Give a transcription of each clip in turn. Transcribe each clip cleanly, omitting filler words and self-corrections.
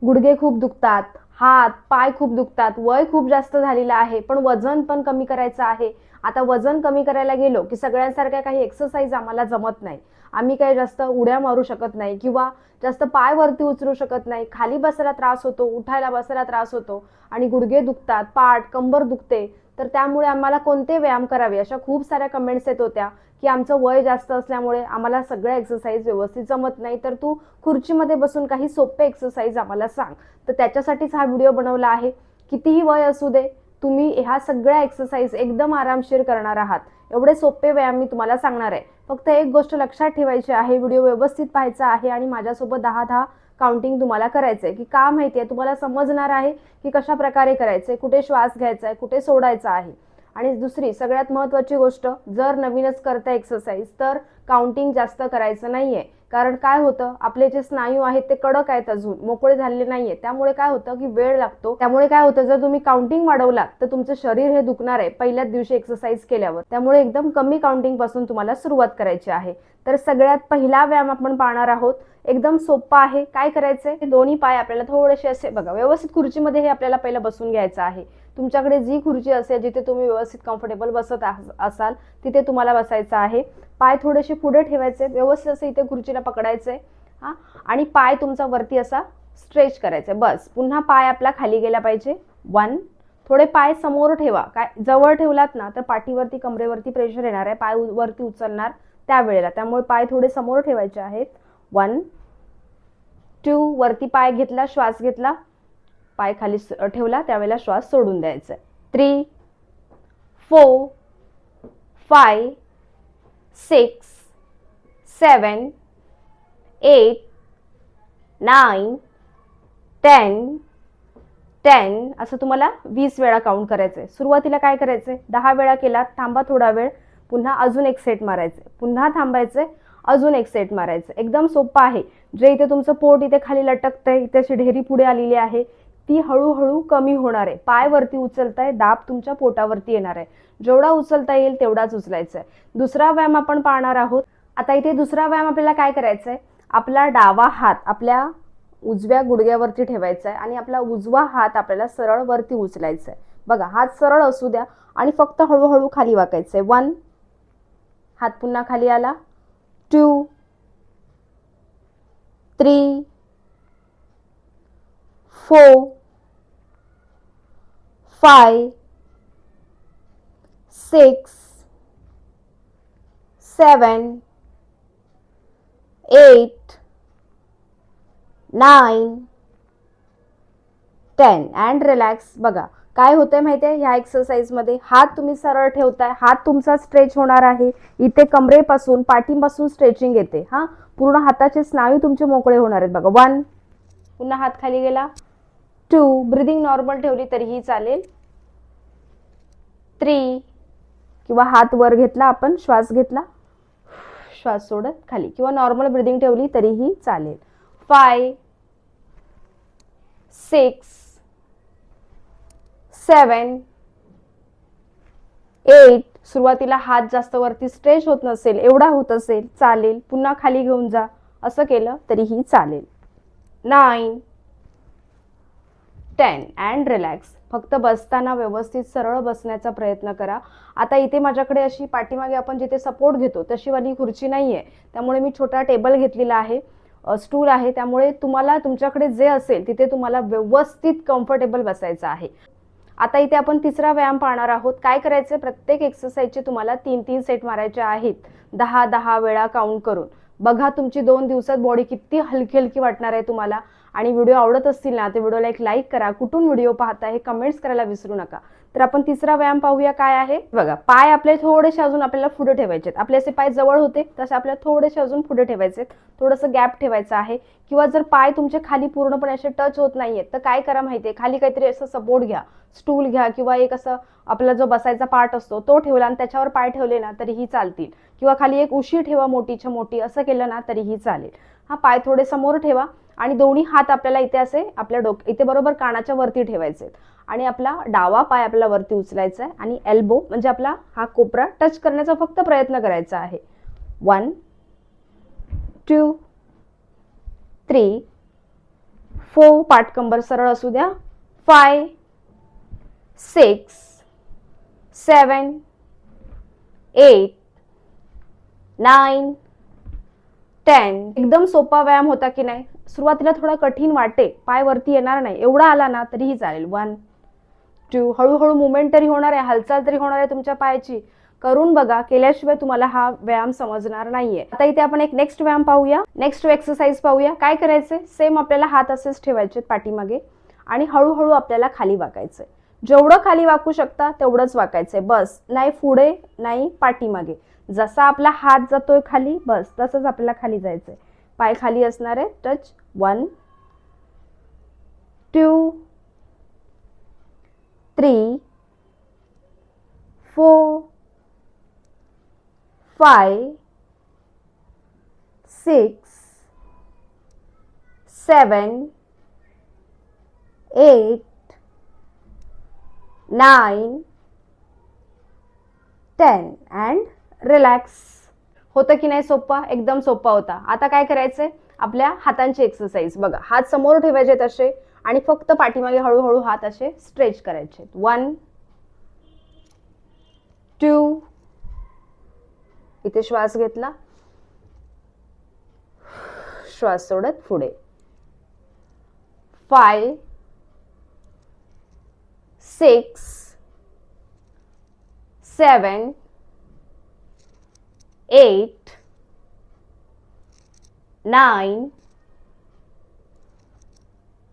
गुडघे खूप दुखतात, हात पाय खूप दुखतात, वय खूप जास्त झालेलं आहे, पण वजन पण कमी करायचं आहे. आता वजन कमी करायला गेलो की सगळ्यांसारख्या काही एक्सरसाइज आम्हाला जमत नाही. आम्ही काही जास्त उड्या मारू शकत नाही किंवा जास्त पाय वरती उचलू शकत नाही. खाली बसायला त्रास होतो, उठायला बसायला त्रास होतो आणि गुडघे दुखतात, पाठ कंबर दुखते. तर त्यामुळे आम्हाला कोणते व्यायाम करावे अशा खूप साऱ्या कमेंट्स येत होत्या की आमचं वय जास्त असल्यामुळे आम्हाला सगळ्या एक्सरसाइज व्यवस्थित जमत नाही, तर तू खुर्चीमध्ये बसून काही सोपे एक्सरसाइज आम्हाला सांग. तर त्याच्यासाठीच हा व्हिडिओ बनवला आहे. कितीही वय असू दे, तुम्ही ह्या सगळ्या एक्सरसाइज एकदम आरामशीर करणार आहात. एवढे सोपे व्यायाम मी तुम्हाला सांगणार आहे. फक्त एक गोष्ट लक्षात ठेवायची आहे, व्हिडिओ व्यवस्थित पाहायचा आहे आणि माझ्यासोबत 10-10 काउंटिंग तुम्हाला करायचंय. की का माहितीये, तुम्हाला समजणार आहे की कशा प्रकारे करायचंय, कुठे श्वास घ्यायचा आहे, कुठे सोडायचा आहे. आणि दुसरी सगळ्यात महत्त्वाची गोष्ट, जर नवीनच करताय एक्सरसाइज तर काउंटिंग जास्त करायचं नाहीये. कारण काय होतं, आपले जे स्नायू आहेत ते कडक आहेत, अजून मोकळे झालेले नाहीये. त्यामुळे काय होतं की वेळ लागतो. त्यामुळे काय होतं, जर तुम्ही काउंटिंग वाढवलात तर तुमचं शरीर हे दुखणार आहे पहिल्याच दिवशी एक्सरसाइज केल्यावर. त्यामुळे एकदम कमी काउंटिंग पासून तुम्हाला सुरुवात करायची आहे. तर सगळ्यात पहिला व्यायाम आपण पाहणार आहोत. एकदम सोपा आहे. काय करायचंय, दोन्ही पाय आपल्याला थोडेसे असे बघा व्यवस्थित खुर्चीमध्ये हे आपल्याला पहिलं बसून घ्यायचं आहे. तुमच्याकडे जी खुर्ची असेल जिथे तुम्ही व्यवस्थित कम्फर्टेबल बसत असाल तिथे तुम्हाला बसायचं आहे. पाय थोडेसे पुढे ठेवायचे, व्यवस्थित असं इथे खुर्चीला पकडायचंय हा. आणि पाय तुमचा वरती असा स्ट्रेच करायचा. बस, पुन्हा पाय आपला खाली गेला पाहिजे. 1. थोडे पाय समोर ठेवा. काय जवळ ठेवलात ना तर पाठीवरती कमरेवरती प्रेशर येणार आहे, पाय वरती उचलणार त्यावेळेला. त्यामुळे पाय थोडे समोर ठेवायचे आहेत. 1, 2. वरती पाय घेतला, श्वास घेतला, पाय खाली ठेवला, त्यावेळेला श्वास सोडून द्यायचा. 3, 4, 5, 6, 7, 8, 9, 10, 10 असं तुम्हाला 20 वेळा काउंट करायचंय. सुरुवातीला काय करायचंय, 10 वेळा केलात, थांबा थोडा वेळ, पुन्हा अजून एक सेट मारायचे, पुन्हा थांबायचे, अजून एक सेट मारायचं. एकदम सोपं आहे. जे इथे तुमचं पोट इथे खाली लटकतंय, इथे अशी ढेरी पुढे आलेली आहे, ती हळूहळू कमी होणार आहे. पाय वरती उचलताय, दाब तुमच्या पोटावरती येणार आहे. जेवढा उचलता येईल तेवढाच उचलायचा आहे. दुसरा व्यायाम आपण पाहणार आहोत. आता इथे दुसरा व्यायाम आपल्याला काय करायचा आहे, आपला डावा हात आपल्या उजव्या गुडघ्यावरती ठेवायचा आहे आणि आपला उजवा हात आपल्याला सरळ वरती उचलायचा आहे. बघा, हात सरळ असू द्या आणि फक्त हळूहळू खाली वाकायचं आहे. 1, हात पुन्हा खाली आला. 2, 3, 4, 5, 6, 7, 8, 9, 10 अँड रिलॅक्स. बघा काय होतंय माहितीये, ह्या एक्सरसाइज मध्ये हात तुम्ही सरळ ठेवताय, हात तुमचा स्ट्रेच होणार आहे. इथे कमरेपासून पाठीपासून स्ट्रेचिंग येते हा. पूर्ण हाताचे स्नायू तुमचे मोकळे होणार आहेत. बघा, 1, पुन्हा हात खाली गेला. 2, ब्रीदिंग नॉर्मल ठेवली तरीही चालेल. 3, किंवा हात वर घेतला, आपण श्वास घेतला, श्वास सोडत खाली, किंवा नॉर्मल ब्रीदिंग ठेवली तरीही चालेल. 5, 6, 7, 8. सुरुवातीला हात जास्त वरती स्ट्रेच होत नसेल, एवढा होत असेल चालेल, पुन्हा खाली घेऊन जा, असं केलं तरीही चालेल. 9, 10 अँड रिलॅक्स. फक्त बसताना व्यवस्थित सरळ बसण्याचा प्रयत्न करा. आता इथे माझ्याकडे अशी पाठीमागे आपण जिथे सपोर्ट घेतो तशी वाली खुर्ची नाहीये, त्यामुळे मी छोटा टेबल घेतलेला आहे, स्टूल आहे. त्यामुळे तुम्हाला तुमच्याकडे जे असेल तिथे तुम्हाला व्यवस्थित कम्फर्टेबल बसायचं आहे. आता इथे आपण तिसरा व्यायाम पाहणार आहोत. काय करायचं, प्रत्येक एक्सरसाइजचे तुम्हाला 3-3 सेट मारायचे आहेत, 10-10 वेळा काउंट करून. बघा तुमची 2 दिवसात बॉडी किती हलकी हलकी वाटणार आहे तुम्हाला. आणि व्हिडिओ आवडत असतील ना तर व्हिडिओला एक लाईक करा. कुठून व्हिडिओ पाहताय हे कमेंट्स करायला विसरू नका. तर आपण तिसरा व्यायाम पाहूया. काय आहे बघा, पाय आपले थोडेसे अजून आपल्याला पुढे ठेवायचे. आपले असे पाय जवळ होते तसे आपल्याला थोडेसे अजून पुढे ठेवायचे, थोडंसं गॅप ठेवायचं आहे. किंवा जर पाय तुमचे खाली पूर्णपणे असे टच होत नाहीयेत तर काय करा माहितीये, खाली काहीतरी असं सपोर्ट घ्या, स्टूल घ्या, किंवा एक असं आपला जो बसायचा पार्ट असतो तो ठेवला आणि त्याच्यावर पाय ठेवले ना तरीही चालतील. किंवा खाली एक उशी ठेवा मोठीच्या मोठी, असं केलं ना तरीही चालेल. हा, पाय थोडे समोर ठेवा आणि दोन्ही हात आपल्याला इथे असे आपल्या इथे बरोबर कानाच्या वरती ठेवायचे आणि आपला डावा पाय आपल्याला वरती उचलायचा आहे आणि एल्बो म्हणजे आपला हा कोपरा टच करण्याचा फक्त प्रयत्न करायचा आहे. 1, 2, 3, 4 पाठ कंबर सरळ असू द्या. 5 6 7 8 9 10. एकदम सोपा व्यायाम होता की नाही. सुरुवातीला थोडा कठीण वाटे, पाय वरती येणार नाही, एवढा आला ना तरीही चालेल. 1 2 हळूहळू मुवमेंट तरी होणार आहे, हालचाल तरी होणार आहे तुमच्या पायाची. करून बघा, केल्याशिवाय तुम्हाला हा व्यायाम समजणार नाहीये. आता इथे आपण एक नेक्स्ट व्यायाम पाहूया, नेक्स्ट एक्सरसाइज पाहूया. काय करायचंय, सेम आपल्याला हात असेच ठेवायचे पाठीमागे आणि हळूहळू आपल्याला खाली वाकायचंय. जेवढं खाली वाकू शकता तेवढंच वाकायचंय, बस. नाही पुढे नाही पाठीमागे. जसा आपला हात जातोय खाली, बस तसंच आपल्याला खाली जायचंय. पाय खाली असणार आहे. टच. 1 2 3 4 5 6 7 8 9 10 and relax. होतं की नाही सोपा? एकदम सोपा होता. आता काय करायचंय, आपल्या हातांची एक्सरसाइज बघा. हात समोर ठेवायचे तसे आणि फक्त पाठीमागे हळूहळू हात असे स्ट्रेच करायचे. 1 2 इथे श्वास घेतला, श्वास सोडत पुढे. 5 6 7 8 9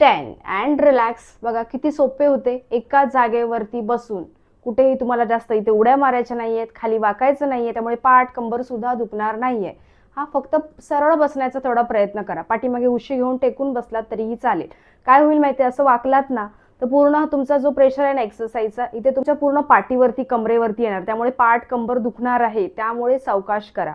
10 अँड रिलॅक्स. बघा किती सोपे होते. एकाच जागेवरती बसून, कुठेही तुम्हाला जास्त इथे उड्या मारायच्या नाहीयेत, खाली वाकायचं नाहीये, त्यामुळे पाठ कंबर सुद्धा दुखणार नाहीये. हा फक्त सरळ बसण्याचा थोडा प्रयत्न करा. पाठीमागे उशी घेऊन टेकून बसलात तरीही चालेल. काय होईल माहिती, असं वाकलात ना तर पूर्ण तुमचा जो प्रेशर आहे ना एक्सरसाइजचा, इथे तुमच्या पूर्ण पाठीवरती कमरेवरती येणार, त्यामुळे पाठ कंबर दुखणार आहे. त्यामुळे सावकाश करा.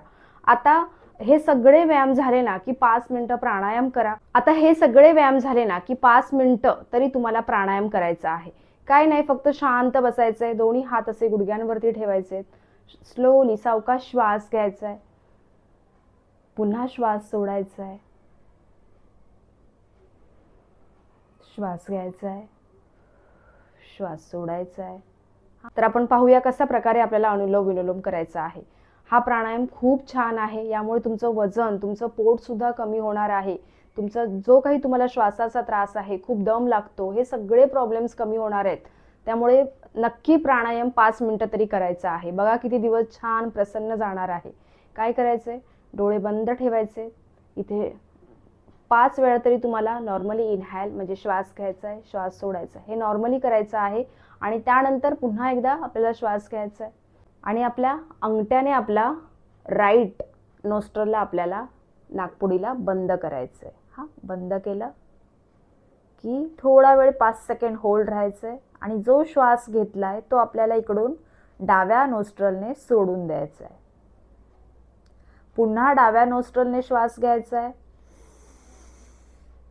आता हे सगळे व्यायाम झाले ना की 5 मिनिटं प्राणायाम करा. आता हे सगळे व्यायाम झाले ना की 5 मिनिटं तरी तुम्हाला प्राणायाम करायचा आहे. काय नाही, फक्त शांत बसायचंय, दोन्ही हात असे गुडघ्यांवरती ठेवायचे, स्लोली सावकाश श्वास घ्यायचा आहे, पुन्हा श्वास सोडायचा आहे, श्वास घ्यायचा आहे, श्वास सोडायचा आहे. तर आपण पाहूया कशा प्रकारे आपल्याला अनुलोम विलोम करायचा आहे. हा प्राणायाम खूप छान आहे. यामुळे तुमचं वजन, तुमचं पोट सुद्धा कमी होणार आहे. तुमचा जो काही तुम्हाला श्वासाचा त्रास आहे, खूप दम लागतो, हे सगळे प्रॉब्लेम्स कमी होणार आहेत. त्यामुळे नक्की प्राणायाम 5 मिनिटं तरी करायचा आहे. बघा किती दिवस छान प्रसन्न जाणार आहे. काय करायचंय, डोळे बंद ठेवायचे. इथे 5 वेळा तरी तुम्हाला नॉर्मली इनहॅल म्हणजे श्वास घ्यायचा आहे, श्वास सोडायचा आहे, हे नॉर्मली करायचं आहे. आणि त्यानंतर पुन्हा एकदा आपल्याला श्वास घ्यायचा आहे आणि आपल्या अंगठ्याने आपला राईट नोस्ट्रलला आपल्याला नाकपुडीला बंद करायचं आहे. हा बंद केलं की थोडा वेळ 5 सेकंड होल्ड राहायचं आहे आणि जो श्वास घेतलाय तो आपल्याला इकडून डाव्या नोस्ट्रलने सोडून द्यायचा आहे. पुन्हा डाव्या नोस्ट्रलने श्वास घ्यायचा आहे,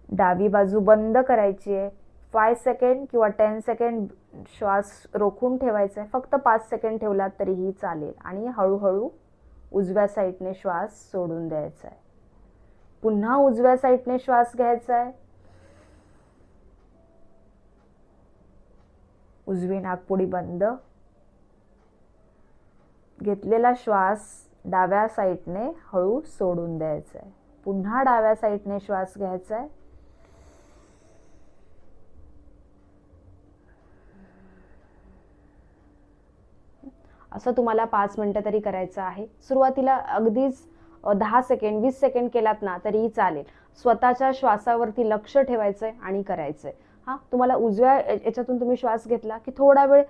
डावी बाजू बंद करायची आहे. 5 सेकंड किंवा 10 सेकंड श्वास रोखून ठेवायचा आहे. फक्त 5 सेकंड ठेवलात तरीही चालेल आणि हळूहळू उजव्या साईडने श्वास सोडून द्यायचा आहे. पुन्हा उजव्या साईडने श्वास घ्यायचा आहे, उजवी नाकपुडी बंद, घेतलेला श्वास डाव्या साईडने हळू सोडून द्यायचा आहे. पुन्हा डाव्या साईडने श्वास घ्यायचा आहे, असं तुम्हाला 5 मिनिटं तरी करायचं आहे. सुरुवातीला अगदीच 10 सेकंड 20 सेकंड केलात ना तरीही चालेल. स्वतःच्या श्वासावरती लक्ष ठेवायचंय आणि करायचंय. हा तुम्हाला उजव्या याच्यातून तुम्ही श्वास घेतला की थोडा वेळ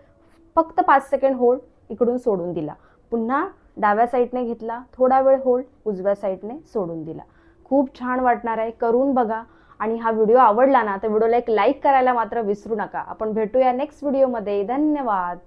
फक्त 5 सेकंड होल्ड, इकडून सोडून दिला. पुन्हा डाव्या साईडने घेतला, थोडा वेळ होल्ड, उजव्या साईडने सोडून दिला. खूप छान वाटणार आहे, करून बघा. आणि हा व्हिडिओ आवडला ना तर व्हिडिओला एक लाईक करायला मात्र विसरू नका. आपण भेटूया नेक्स्ट व्हिडिओमध्ये. धन्यवाद.